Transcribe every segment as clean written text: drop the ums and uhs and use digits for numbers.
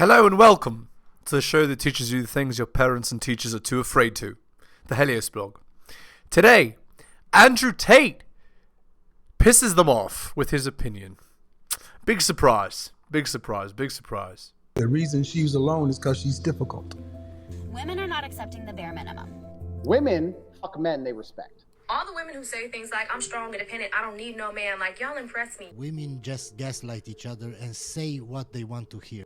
Hello and welcome to the show that teaches you the things your parents and teachers are too afraid to, the heliosblog. Today, Andrew Tate pisses them off with his opinion. Big surprise, big surprise, big surprise. The reason she's alone is because she's difficult. Women are not accepting the bare minimum. Women fuck men they respect. All the women who say things like, I'm strong, independent, I don't need no man, like, y'all impress me. Women just gaslight each other and say what they want to hear.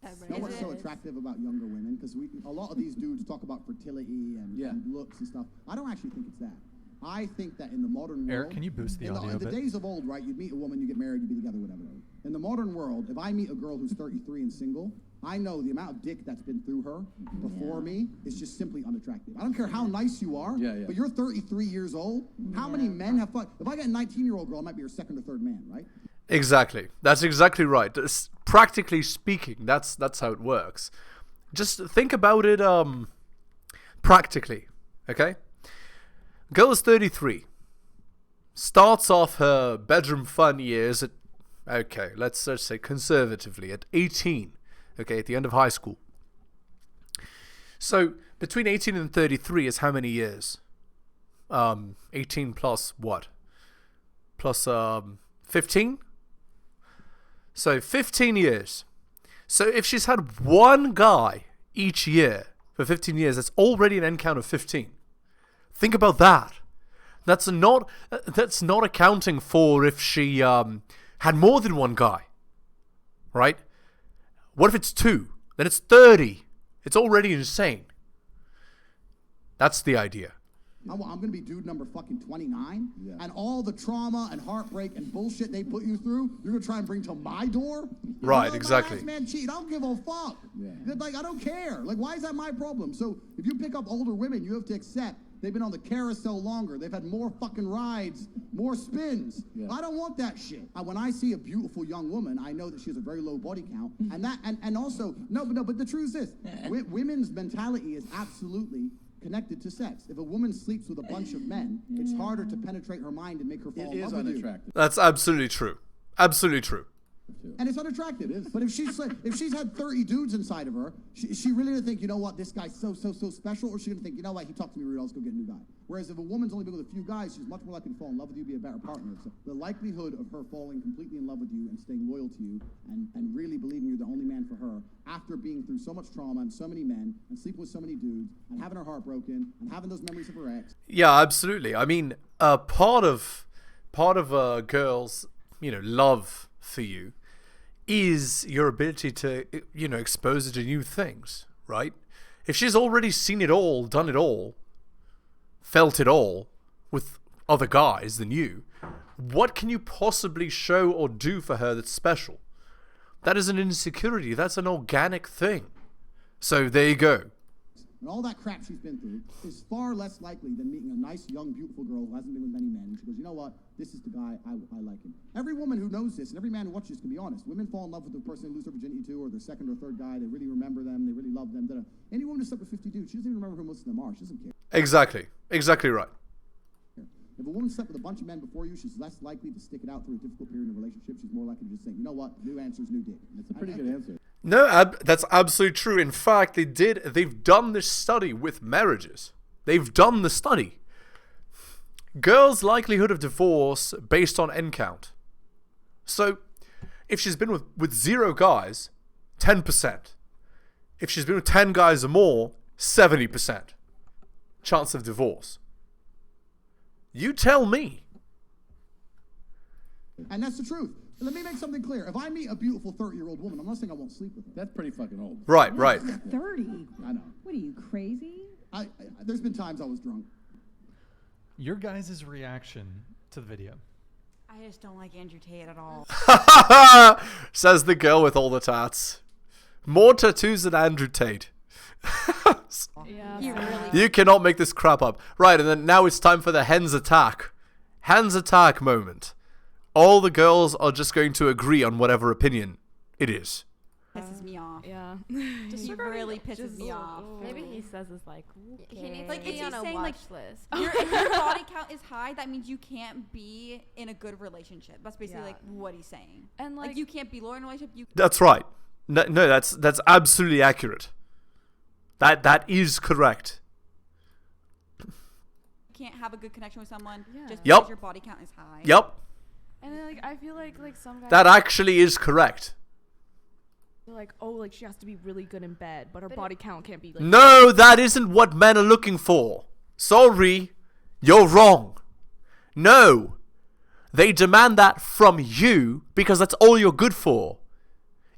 You know what's so attractive about younger women? Because a lot of these dudes talk about fertility and looks and stuff. I don't actually think it's that. I think that in the modern world... Eric, can you boost the audio a bit? In the days of old, right, you'd meet a woman, you get married, you'd be together, whatever. In the modern world, if I meet a girl who's 33 and single, I know the amount of dick that's been through her before me is just simply unattractive. I don't care how nice you are, but you're 33 years old. How many men have fucked... If I got a 19-year-old girl, I might be her second or third man, right? Exactly. That's exactly right. Practically speaking, that's how it works. Just think about it practically, okay? Girl is 33. Starts off her bedroom fun years at, okay, let's say conservatively, at 18, okay, at the end of high school. So, between 18 and 33 is how many years? 18 plus what? Plus 15? So 15 years. So if she's had one guy each year for 15 years, that's already an end count of 15. Think about that. That's not accounting for if she had more than one guy, right? What if it's two? Then it's 30. It's already insane. That's the idea. I'm going to be dude number fucking 29, and all the trauma and heartbreak and bullshit they put you through, you're going to try and bring to my door? Right, exactly. My man cheat. I don't give a fuck. Like, I don't care. Like, why is that my problem? So if you pick up older women, you have to accept they've been on the carousel longer. They've had more fucking rides, more spins. I don't want that shit. When I see a beautiful young woman, I know that she has a very low body count, and also, but the truth is this, women's mentality is absolutely connected to sex. If a woman sleeps with a bunch of men, it's harder to penetrate her mind and make her fall in love with you. It is unattractive. That's absolutely true. Absolutely true. And it's unattractive. But if she's had 30 dudes inside of her, she really gonna think, you know what, this guy's so special, or she's gonna think, you know what, he talked to me rude, I'll just go get a new guy. Whereas if a woman's only been with a few guys, she's much more likely to fall in love with you, be a better partner. So the likelihood of her falling completely in love with you and staying loyal to you and really believing you're the only man for her after being through so much trauma and so many men and sleeping with so many dudes and having her heart broken and having those memories of her ex. Yeah, absolutely. I mean, part of a girl's, love for you is your ability to, expose her to new things, right? If she's already seen it all, done it all, felt it all with other guys than you, what can you possibly show or do for her that's special? That is an insecurity. That's an organic thing. So there you go. And all that crap she's been through is far less likely than meeting a nice, young, beautiful girl who hasn't been with many men. And she goes, you know what? This is the guy. I like him. Every woman who knows this and every man who watches this can be honest. Women fall in love with the person they lose their virginity to, or their second or third guy. They really remember them. They really love them. Any woman who slept with 50 dudes, she doesn't even remember who most of them are. She doesn't care. Exactly. Exactly right. If a woman slept with a bunch of men before you, she's less likely to stick it out through a difficult period in a relationship. She's more likely to just think, you know what? New answers, new dick. That's a pretty good answer. No, that's absolutely true. In fact, they've done this study with marriages. They've done the study. Girls' likelihood of divorce based on end count. So, if she's been with 0 guys, 10%. If she's been with 10 guys or more, 70% chance of divorce. You tell me. And that's the truth. Let me make something clear. If I meet a beautiful 30-year-old woman, I'm not saying I won't sleep with her. That's pretty fucking old. Right. 30? I know. What are you, crazy? There's been times I was drunk. Your guys' reaction to the video. I just don't like Andrew Tate at all. Says the girl with all the tats. More tattoos than Andrew Tate. You cannot make this crap up. Right, and then now it's time for the hens attack. Hens attack moment. All the girls are just going to agree on whatever opinion it is. pisses me off. Yeah. He really pisses me off. Maybe he says it's like, okay. He needs Like, to is be he on a saying, watch like, list. If your body count is high, that means you can't be in a good relationship. That's basically like what he's saying. And like you can't be loyal in a relationship. You That's right. No, that's absolutely accurate. That is correct. can't have a good connection with someone just Yep. because your body count is high. Yep. And then, like, I feel like some guys... That actually is correct. They're like, oh, like, she has to be really good in bed, but her body count can't be, like... No, that isn't what men are looking for. Sorry. You're wrong. No. They demand that from you because that's all you're good for.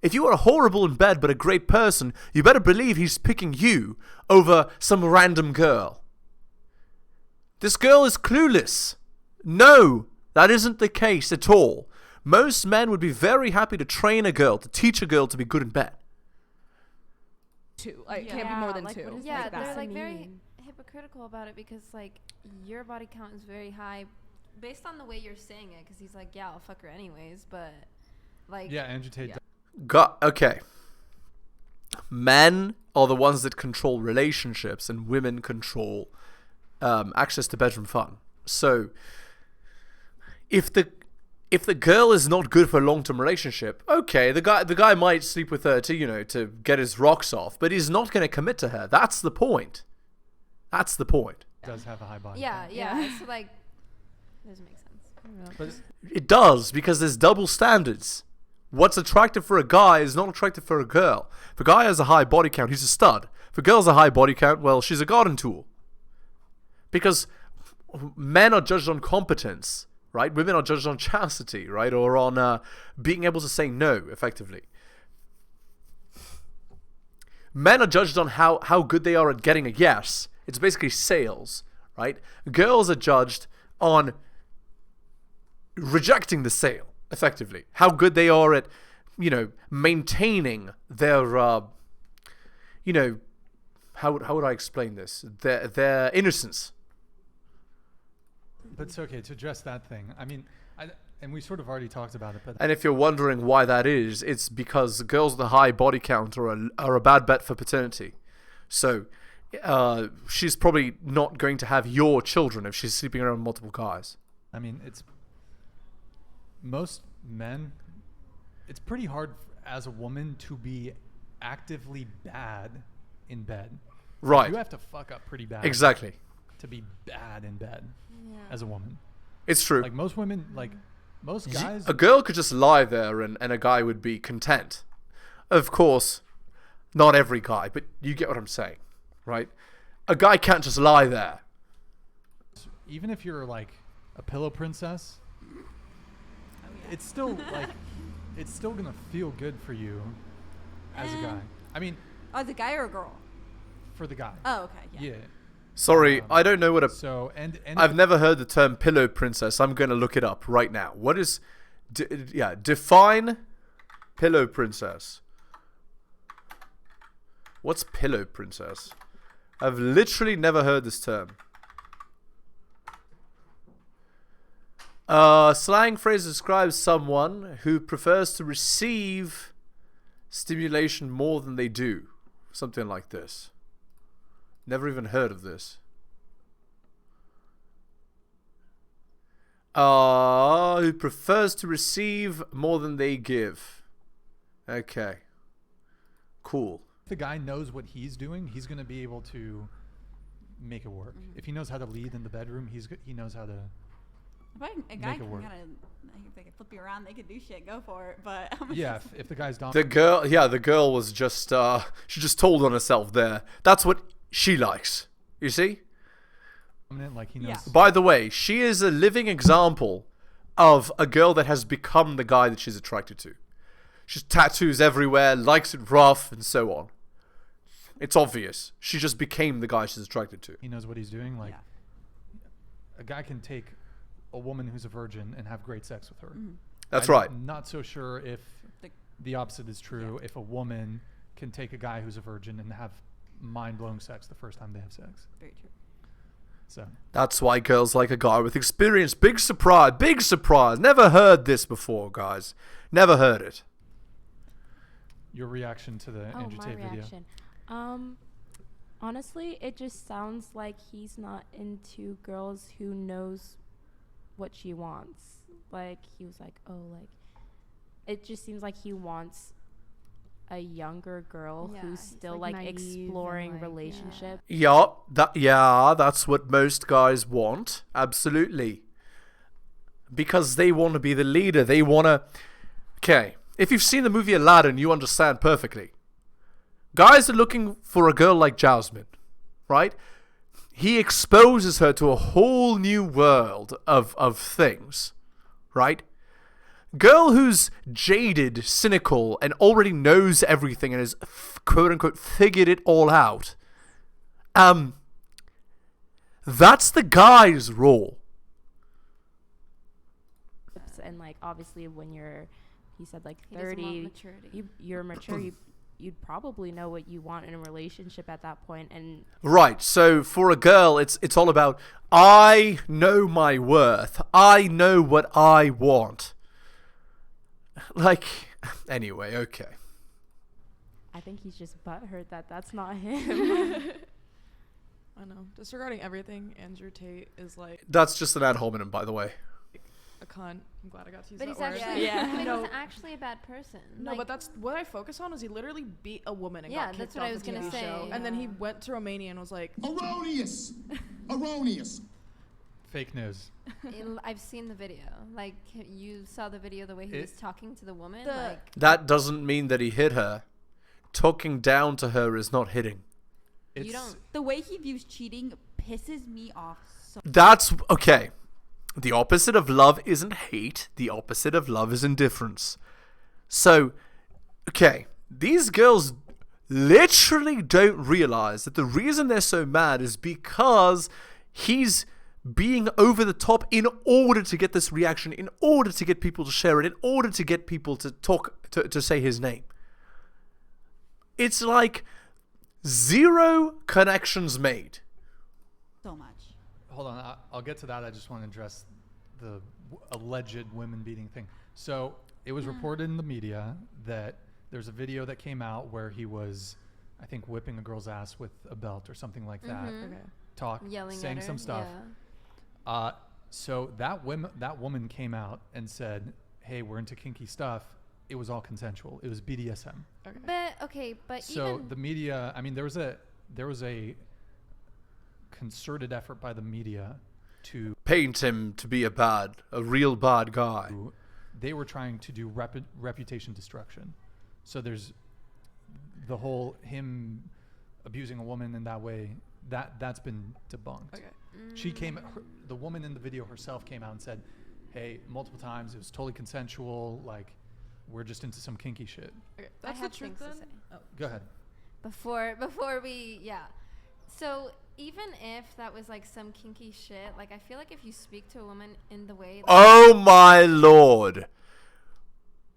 If you are horrible in bed but a great person, you better believe he's picking you over some random girl. This girl is clueless. No, that isn't the case at all. Most men would be very happy to train a girl, to teach a girl to be good in bed. Two. Like, can't be more than two. Yeah, like, they're like very hypocritical about it because like your body count is very high based on the way you're saying it. Because he's like, yeah, I'll fuck her anyways, but like Andrew Tate. Okay. Men are the ones that control relationships, and women control access to bedroom fun. So, if the girl is not good for a long-term relationship, okay, the guy might sleep with her to get his rocks off, but he's not going to commit to her. That's the point. That's the point. Does have a high body. Yeah. So like, doesn't make sense. But it does, because there's double standards. What's attractive for a guy is not attractive for a girl. If a guy has a high body count, he's a stud. If a girl's a high body count, well, she's a garden tool. Because men are judged on competence, right? Women are judged on chastity, right? Or on being able to say no effectively. Men are judged on how good they are at getting a yes. It's basically sales, right? Girls are judged on rejecting the sale, effectively. How good they are at, maintaining their, how would I explain this? Their innocence. But it's okay to address that thing. I mean, and we sort of already talked about it. But And if you're wondering why that is, it's because girls with a high body count are a bad bet for paternity. So she's probably not going to have your children if she's sleeping around with multiple guys. I mean, it's most men. It's pretty hard as a woman to be actively bad in bed. Right. You have to fuck up pretty bad. Exactly. To be bad in bed as a woman. It's true. Like most women, like most guys. A girl could just lie there and a guy would be content. Of course, not every guy, but you get what I'm saying, right? A guy can't just lie there. Even if you're like a pillow princess, it's still like, it's still gonna feel good for you as a guy. I mean, as a guy or a girl? For the guy. Oh, okay. Yeah. Sorry, I don't know what a... So, and I've never heard the term pillow princess. I'm going to look it up right now. What is... define pillow princess. What's pillow princess? I've literally never heard this term. Slang phrase describes someone who prefers to receive stimulation more than they do. Something like this. Never even heard of this. Who prefers to receive more than they give. Okay. Cool. If the guy knows what he's doing, he's going to be able to make it work. If he knows how to lead in the bedroom, he knows how to A guy make it can work. if they can flip you around, they can do shit. Go for it. But Yeah, if the guy's The girl was just she just told on herself there. That's what she likes. You see? Like he knows. By the way, she is a living example of a girl that has become the guy that she's attracted to. She's tattoos everywhere, likes it rough, and so on. It's obvious. She just became the guy she's attracted to. He knows what he's doing. Like a guy can take a woman who's a virgin and have great sex with her. That's I'm right. Not so sure if the opposite is true. If a woman can take a guy who's a virgin and have mind-blowing sex the first time they have sex. Very true. So That's why girls like a guy with experience. Big surprise. Big surprise. Never heard this before, guys. Never heard it. Your reaction to the Andrew my Tate video? reaction. Honestly, it just sounds like he's not into girls who knows what she wants. Like, he was like, oh, like, it just seems like he wants a younger girl who's still like exploring relationship. That's what most guys want. Absolutely. Because they want to be the leader. They want to... Okay, if you've seen the movie Aladdin, you understand perfectly. Guys are looking for a girl like Jasmine, right? He exposes her to a whole new world of things, right? Girl who's jaded, cynical, and already knows everything and has quote-unquote figured it all out. That's the guy's role. And like, obviously when he said like He doesn't 30, want maturity. you're mature, you'd probably know what you want in a relationship at that point. And right, so for a girl, it's all about, I know my worth. I know what I want. Like, anyway, okay. I think he's just butthurt that that's not him. I know. Disregarding everything, Andrew Tate is like... That's just an ad hominem, by the way. A cunt. I'm glad I got to use But that he's word. actually, Yeah. but he's actually a bad person. No, Like, but that's what I focus on is he literally beat a woman and Yeah, got kicked that's what I off was the gonna TV say, show. And then he went to Romania and was like... Erroneous! Erroneous! Fake news. I've seen the video. Like, you saw the video, the way he was talking to the woman. Like, That doesn't mean that he hit her. Talking down to her is not hitting. You don't. The way he views cheating pisses me off so. That's okay. The opposite of love isn't hate. The opposite of love is indifference. So, okay, these girls literally don't realize that the reason they're so mad is because he's being over the top in order to get this reaction, in order to get people to share it, in order to get people to talk, to say his name. It's like zero connections made. So much. Hold on, I'll get to that. I just want to address the alleged women beating thing. So it was reported in the media that there's a video that came out where he was, I think, whipping a girl's ass with a belt or something like that. Yelling saying at her, some stuff. yeah. So that woman came out and said, "Hey, we're into kinky stuff." It was all consensual. It was BDSM. But So even the media, I mean, there was a concerted effort by the media to paint him to be a real bad guy. They were trying to do reputation destruction. So there's the whole him abusing a woman in that way, that's been debunked. Okay. The woman in the video herself came out and said, "Hey, multiple times it was totally consensual, like we're just into some kinky shit." Okay, that's the truth then. Oh, go ahead. Before we So even if that was like some kinky shit, like I feel like if you speak to a woman in the way Oh my lord.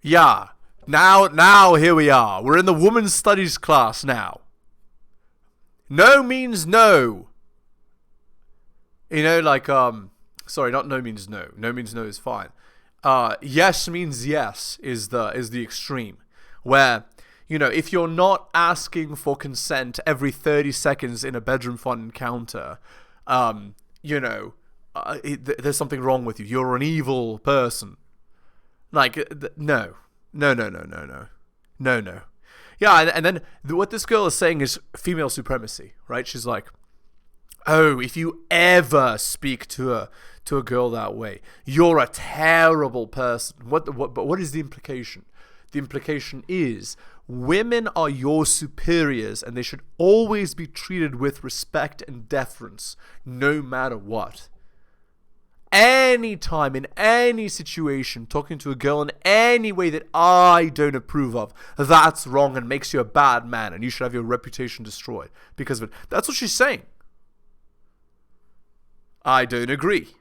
Yeah. Now here we are. We're in the women's studies class now. No means no. You know, like sorry, not no means no. No means no is fine. Yes means yes is the extreme. Where, you know, if you're not asking for consent every 30 seconds in a bedroom fun encounter, you know, there's something wrong with you. You're an evil person. Like, no. Yeah, and then what this girl is saying is female supremacy, right? She's like, oh, if you ever speak to a girl that way, you're a terrible person. But what is the implication? The implication is women are your superiors and they should always be treated with respect and deference, no matter what. Anytime, in any situation, talking to a girl in any way that I don't approve of, that's wrong and makes you a bad man and you should have your reputation destroyed because of it. That's what she's saying. I don't agree.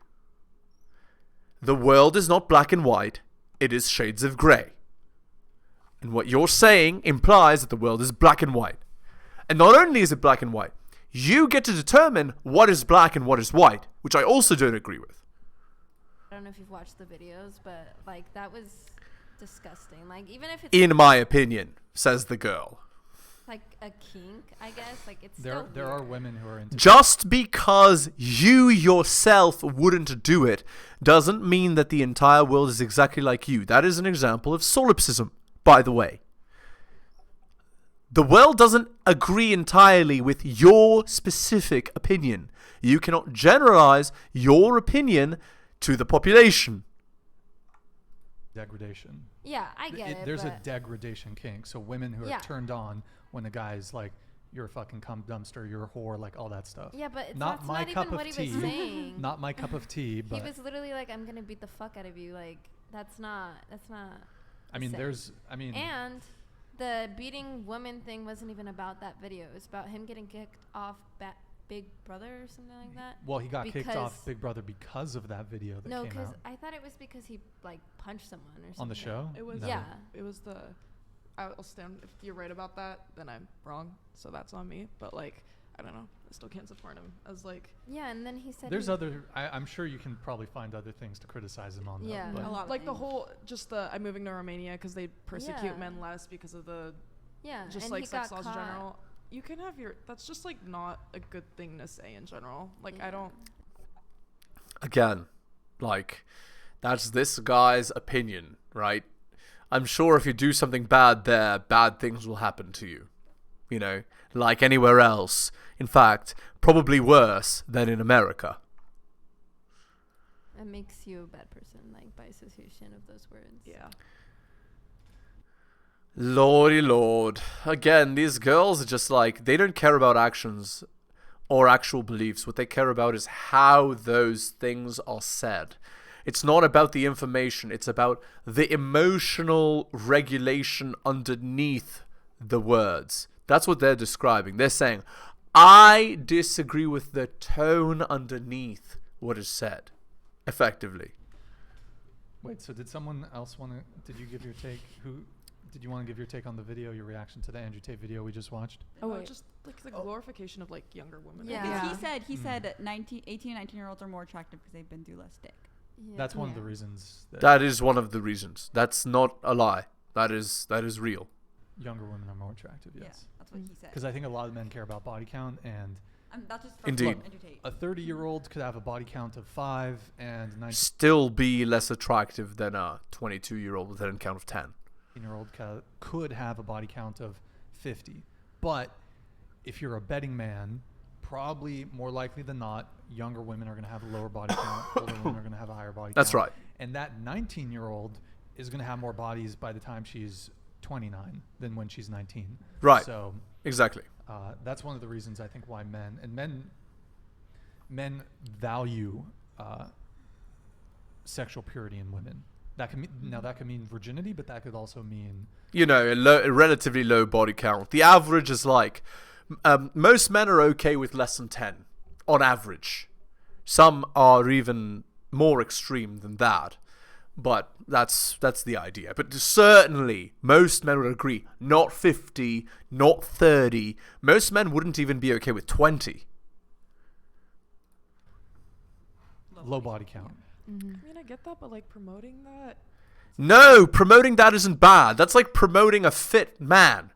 The world is not black and white. It is shades of grey. And what you're saying implies that the world is black and white. And not only is it black and white, you get to determine what is black and what is white, which I also don't agree with. I don't know if you've watched the videos, but like that was disgusting. Like, even if it's In my opinion, says the girl. like a kink, I guess. Like, it's There still are weird. women who are into Just because you yourself wouldn't do it doesn't mean that the entire world is exactly like you. That is an example of solipsism, by the way. The world doesn't agree entirely with your specific opinion. You cannot generalize your opinion to the population. degradation. Yeah, I get it. There's a but degradation kink. So women who Yeah. are turned on when a guy's like, you're a fucking cum dumpster, you're a whore, like all that stuff. Yeah, but not that's my not cup even of what he tea. was saying. Not my cup of tea, but he was literally like, "I'm gonna beat the fuck out of you." Like, that's not. I mean, And the beating woman thing wasn't even about that video. It was about him getting kicked off Big Brother or something like that. well, he got kicked off Big Brother because of that video that No, came because out. I thought it was because he like punched someone or something. On the show? It was No. Yeah. It was the. I'll stand. If you're right about that, then I'm wrong. So that's on me. But like, I don't know. I still can't support him as like. Yeah, and then he said. There's I'm sure you can probably find other things to criticize him on. Yeah, though, but A lot. Like the whole, just the I'm moving to Romania because they persecute Yeah. men less because of the. Yeah, Just and like he sex got laws in caught. general. You can have your. That's just like not a good thing to say in general. Like I don't. Again, like, that's this guy's opinion, right? I'm sure if you do something bad there, bad things will happen to you. You know, like anywhere else. In fact, probably worse than in America. It makes you a bad person, like by association of those words. Yeah. Lordy Lord. Again, these girls are just like, they don't care about actions or actual beliefs. What they care about is how those things are said. It's not about the information. It's about the emotional regulation underneath the words. That's what they're describing. They're saying, I disagree with the tone underneath what is said, effectively. Wait, so did someone else want to? Did you give your take? Did you want to give your take on the video? Your reaction to the Andrew Tate video we just watched? Oh, wait. Just like the glorification of like younger women. Yeah. Because he said 18 and 19-year-olds are more attractive because they've been through less dick. Yeah. That's one of the reasons. That is one of the reasons. That's not a lie. That is real. Younger women are more attractive, yes. Yeah, that's what he said. Because I think a lot of men care about body count, and that's just Indeed. Andrew Tate. a 30-year-old could have a body count of 5 and 19. Still be less attractive than a 22-year-old with an count of 10. 18-year-old could have a body count of 50. But if you're a betting man, probably more likely than not, younger women are going to have a lower body count, older women are going to have a higher body count. That's right. And that 19-year-old is going to have more bodies by the time she's 29 than when she's 19. Right. So exactly. That's one of the reasons I think why men value sexual purity in women. That can mean virginity, but that could also mean, you know, a relatively low body count. The average is like, most men are okay with less than 10 on average. Some are even more extreme than that, but that's the idea. But certainly most men would agree, not 50, not 30. Most men wouldn't even be okay with 20. low body count. I mean, I get that, but like promoting that. No, promoting that isn't bad. That's like promoting a fit man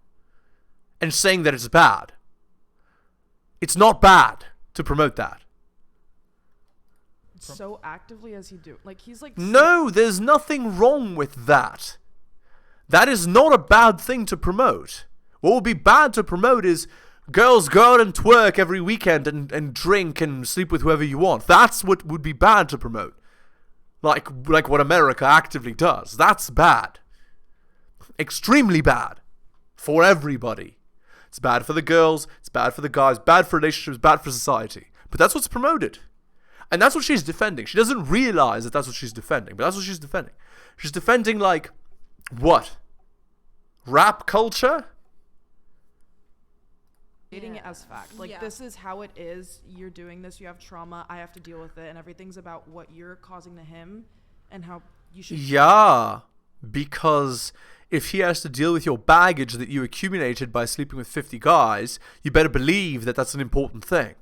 and saying that it's bad. It's not bad to promote that. So actively as he do, like he's like. No, there's nothing wrong with that. That is not a bad thing to promote. What would be bad to promote is girls go out and twerk every weekend and drink and sleep with whoever you want. That's what would be bad to promote. Like what America actively does. That's bad. Extremely bad. For everybody. It's bad for the girls, it's bad for the guys, bad for relationships, bad for society. But that's what's promoted. And that's what she's defending. She doesn't realize that that's what she's defending, but that's what she's defending. She's defending, like, what? Rap culture? Stating it as fact. Like, this is how it is. You're doing this. You have trauma. I have to deal with it. And everything's about what you're causing to him and how you should. Yeah, because if he has to deal with your baggage that you accumulated by sleeping with 50 guys, you better believe that that's an important thing.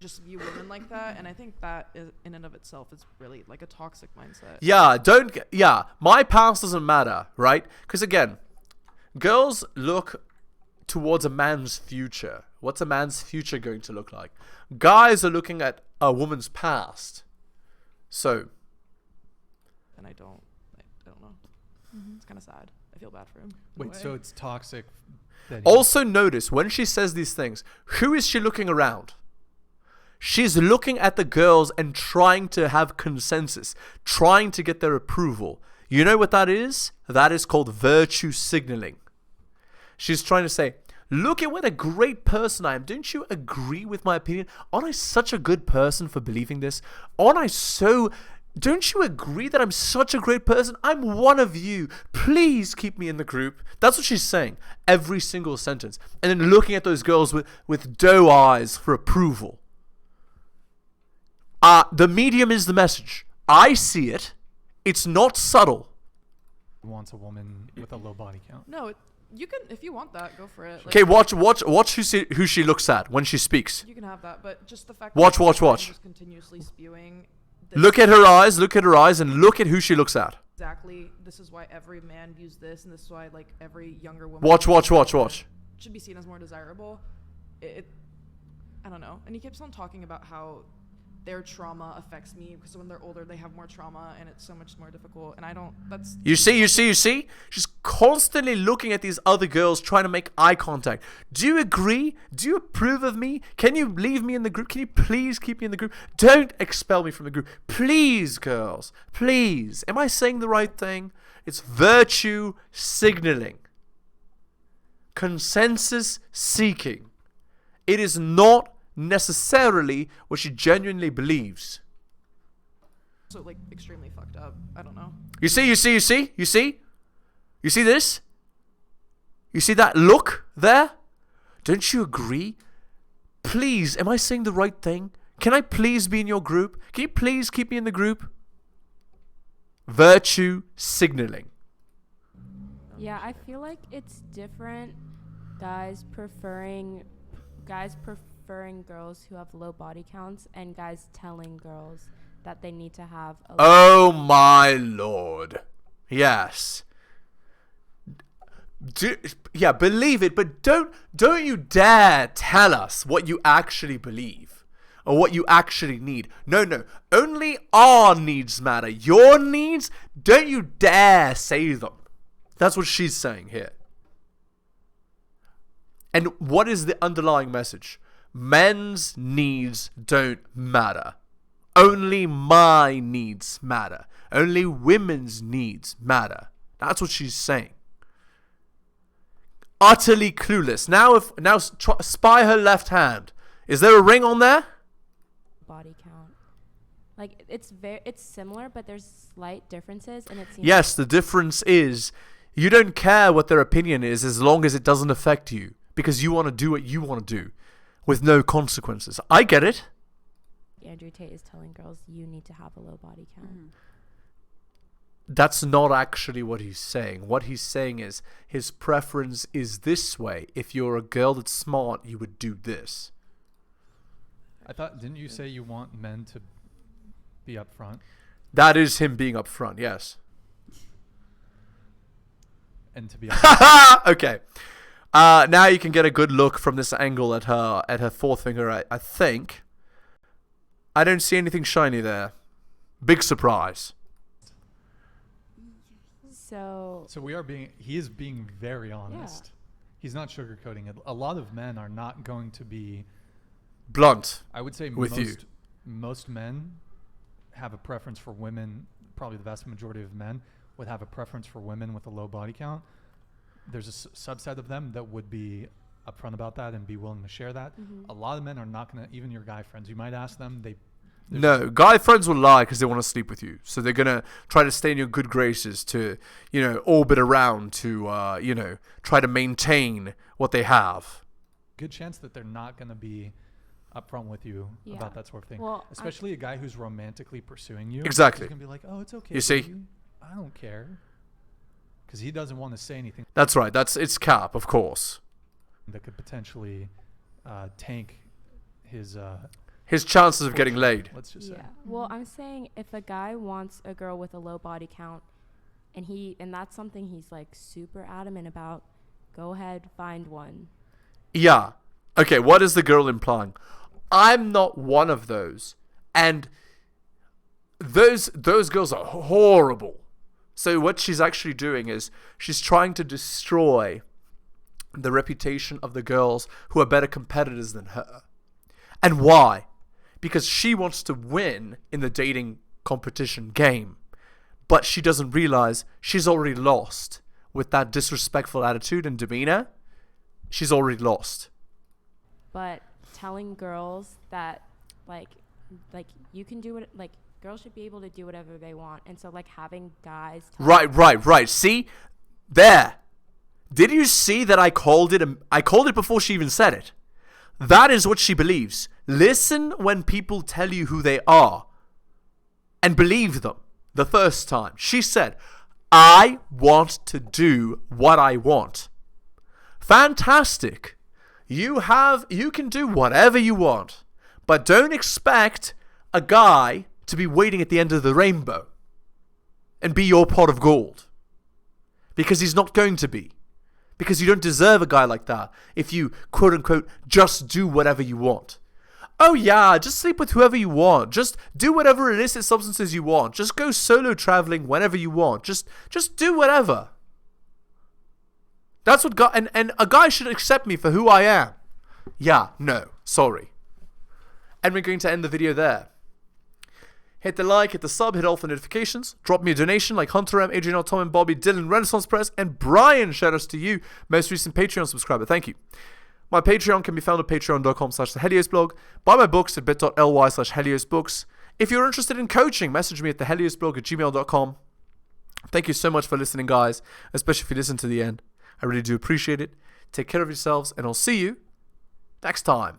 just view women like that, and I think that is, in and of itself, is really like a toxic mindset. Yeah, my past doesn't matter, right? Because again, girls look towards a man's future. What's a man's future going to look like? Guys are looking at a woman's past. So, and I don't know. It's kind of sad. I feel bad for him. Wait, so it's toxic. Also notice when she says these things, who is she looking around? She's looking at the girls and trying to have consensus, trying to get their approval. You know what that is? That is called virtue signaling. She's trying to say, look at what a great person I am. Don't you agree with my opinion? Aren't I such a good person for believing this? Don't you agree that I'm such a great person? I'm one of you. Please keep me in the group. That's what she's saying. Every single sentence. And then looking at those girls with doe eyes for approval. The medium is the message. I see it. It's not subtle. Wants a woman with a low body count. No, you can, if you want that, go for it. Okay, watch who she looks at when she speaks. You can have that, but just the fact watch. Just continuously spewing. Look at her eyes, and look at who she looks at. Exactly. This is why every man views this, and this is why like every younger woman. Watch. Should be seen as more desirable. I don't know. And he keeps on talking about how their trauma affects me because when they're older they have more trauma and it's so much more difficult, and I don't. That's you see. She's constantly looking at these other girls, trying to make eye contact. Do you agree? Do you approve of me? Can you leave me in the group? Can you please keep me in the group? Don't expel me from the group, please, girls, please. Am I saying the right thing? It's virtue signaling, consensus seeking. It is not necessarily what she genuinely believes. So like extremely fucked up. I don't know. You see this? You see that look there? Don't you agree? Please, am I saying the right thing? Can I please be in your group? Can you please keep me in the group? Virtue signaling. Yeah, I feel like it's different. Guys preferring girls who have low body counts and guys telling girls that they need to have a oh my lord. Yes. Believe it, but don't you dare tell us what you actually believe or what you actually need. No. Only our needs matter. Your needs, don't you dare say them. That's what she's saying here. And what is the underlying message? Men's needs don't matter. Only my needs matter. Only women's needs matter. That's what she's saying. Utterly clueless. Now spy her left hand. Is there a ring on there? Body count. Like it's similar, but there's slight differences, and it seems. Yes, the difference is you don't care what their opinion is as long as it doesn't affect you, because you want to do what you want to do. With no consequences. I get it. Andrew Tate is telling girls you need to have a low body count. That's not actually what he's saying. What he's saying is his preference is this way. If you're a girl that's smart, you would do this. Didn't you say you want men to be upfront? That is him being upfront, yes. And to be upfront. Okay. Now you can get a good look from this angle at her forefinger, I think. I don't see anything shiny there. Big surprise. So he is being very honest. Yeah. He's not sugarcoating it. A lot of men are not going to be blunt. I would say most men have a preference for women. Probably the vast majority of men would have a preference for women with a low body count. There's a subset of them that would be upfront about that and be willing to share that. A lot of men are not going to, even your guy friends, you might ask them, no, guy friends will lie because they want to sleep with you. So they're going to try to stay in your good graces to, orbit around to, try to maintain what they have. Good chance that they're not going to be upfront with you about that sort of thing. Well, especially a guy who's romantically pursuing you. Exactly. He's going to be like, oh, it's okay. You see? I don't care. Because he doesn't want to say anything. That's right. It's cap, of course. That could potentially tank his his chances of getting laid. Let's just say. Yeah. Well, I'm saying if a guy wants a girl with a low body count, and that's something he's like super adamant about, go ahead, find one. Yeah. Okay, what is the girl implying? I'm not one of those. And those girls are horrible. So what she's actually doing is she's trying to destroy the reputation of the girls who are better competitors than her. And why? Because she wants to win in the dating competition game. But she doesn't realize she's already lost. With that disrespectful attitude and demeanor, she's already lost. But telling girls that like you can do it, like girls should be able to do whatever they want, and so like having guys right. See? There. Did you see that I called it I called it before she even said it? That is what she believes. Listen when people tell you who they are and believe them the first time. She said, I want to do what I want. Fantastic. You can do whatever you want, but don't expect a guy to be waiting at the end of the rainbow and be your pot of gold. Because he's not going to be. Because you don't deserve a guy like that if you, quote unquote, just do whatever you want. Oh yeah, just sleep with whoever you want. Just do whatever illicit substances you want. Just go solo traveling whenever you want. Just do whatever. That's what and a guy should accept me for who I am. Yeah, no, sorry. And we're going to end the video there. Hit the like, hit the sub, hit all the notifications. Drop me a donation like Hunter M, Adrian L, Tom and Bobby, Dylan, Renaissance Press, and Brian. Shout outs to you, most recent Patreon subscriber. Thank you. My Patreon can be found at patreon.com/theheliosblog. Buy my books at bit.ly/heliosbooks. If you're interested in coaching, message me at theheliosblog@gmail.com. Thank you so much for listening, guys, especially if you listen to the end. I really do appreciate it. Take care of yourselves, and I'll see you next time.